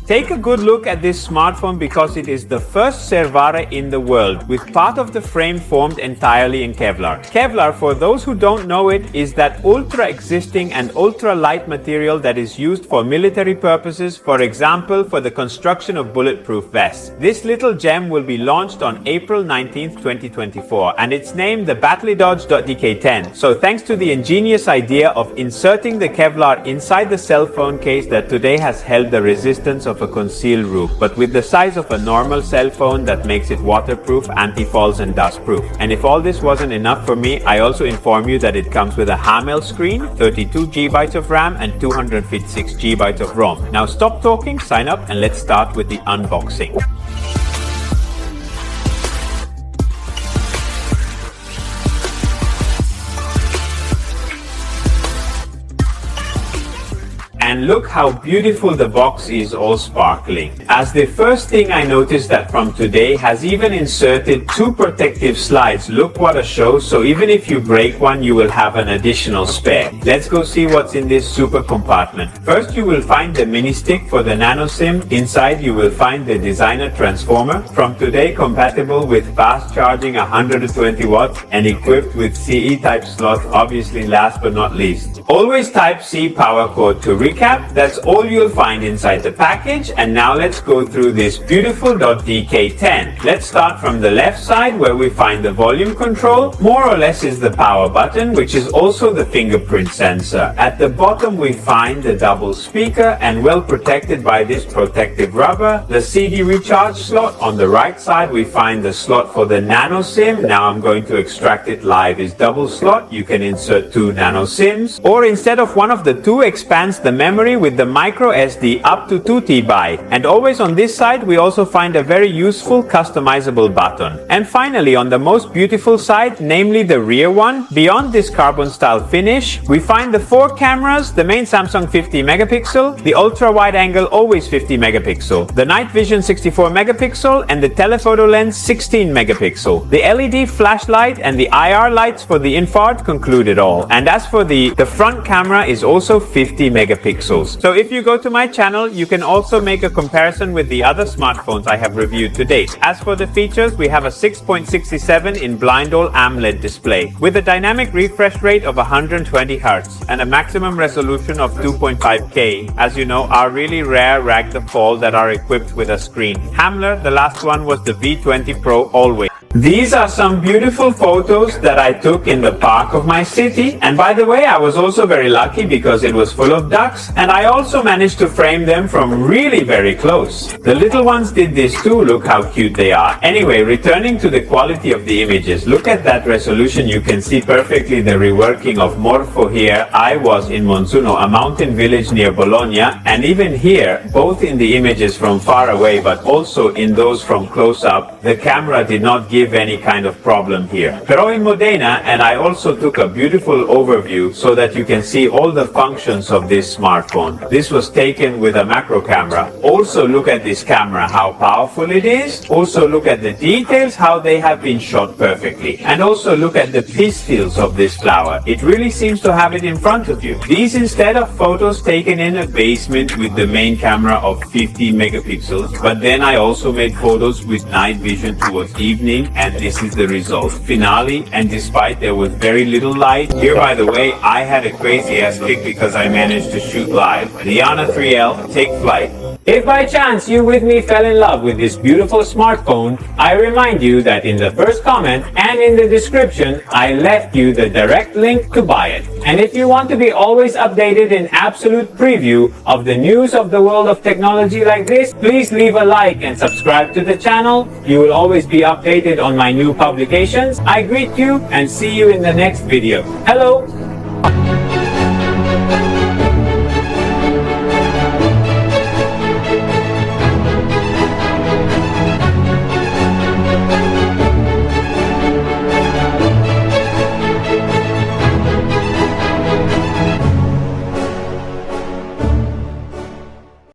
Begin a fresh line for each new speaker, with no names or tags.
Take a good look at this smartphone because it is the first Servare in the world, with part of the frame formed entirely in Kevlar. Kevlar, for those who don't know it, is that ultra-existing and ultra-light material that is used for military purposes, for example, for the construction of bulletproof vests. This little gem will be launched on April 19th, 2024, and it's named the DOOGEE DK10. So thanks to the ingenious idea of inserting the Kevlar inside the cell phone case that today has held the resistance of a concealed roof, but with the size of a normal cell phone that makes it waterproof, anti-falls and dust-proof. And if all this wasn't enough for me, I also inform you that it comes with a AMOLED screen, 32 GB of RAM and 256 GB of ROM. Now stop talking, sign up, and let's start with the unboxing. And look how beautiful the box is, all sparkling. As the first thing I noticed that from today has even inserted 2 protective slides. Look what a show, so even if you break one you will have an additional spare. Let's go see what's in this super compartment. First you will find the mini stick for the nano SIM. Inside you will find the designer transformer, from today compatible with fast charging 120 watts and equipped with CE type slot, obviously last but not least. Always type C power cord. To recap, that's all you'll find inside the package, and now let's go through this beautiful DK10. Let's start from the left side where we find the volume control. More or less is the power button, which is also the fingerprint sensor. At the bottom we find the double speaker, and well protected by this protective rubber, the CD recharge slot. On the right side we find the slot for the nano SIM. Now I'm going to extract it live. Is double slot. You can insert 2 nano SIMs, or instead of one of the 2 expands the memory with the micro SD up to 2 TB. And always on this side we also find a very useful customizable button. And finally, on the most beautiful side, namely the rear one, beyond this carbon style finish, we find the 4 cameras, the main Samsung 50 megapixel, the ultra wide angle always 50 megapixel, the night vision 64 megapixel, and the telephoto lens 16 megapixel. The LED flashlight and the IR lights for the infrared conclude it all. And as for the front camera is also 50 megapixels. So if you go to my channel, you can also make a comparison with the other smartphones I have reviewed to date. As for the features, we have a 6.67 in blind hole AMOLED display with a dynamic refresh rate of 120 Hz and a maximum resolution of 2.5K. As you know, are really rare rag the fall that are equipped with a screen. Hamler, the last one, was the V20 Pro always. These are some beautiful photos that I took in the park of my city, and by the way, I was also very lucky because it was full of ducks, and I also managed to frame them from really very close. The little ones did this too. Look how cute they are. Anyway, returning to the quality of the images, look at that resolution. You can see perfectly the reworking of Morpho here. I was in Monzuno, a mountain village near Bologna, and even here, both in the images from far away but also in those from close up, the camera did not give any kind of problem here. Però in Modena, and I also took a beautiful overview so that you can see all the functions of this smartphone. This was taken with a macro camera. Also look at this camera, how powerful it is. Also look at the details, how they have been shot perfectly. And also look at the pistils of this flower. It really seems to have it in front of you. These instead of photos taken in a basement with the main camera of 50 megapixels, but then I also made photos with night vision towards evening, and this is the result. Finale, and despite there was very little light, here by the way, I had a crazy ass kick because I managed to shoot live. Liana 3L, take flight. If by chance you with me fell in love with this beautiful smartphone, I remind you that in the first comment and in the description, I left you the direct link to buy it. And if you want to be always updated in absolute preview of the news of the world of technology like this, please leave a like and subscribe to the channel. You will always be updated on my new publications. I greet you and see you in the next video. Hello!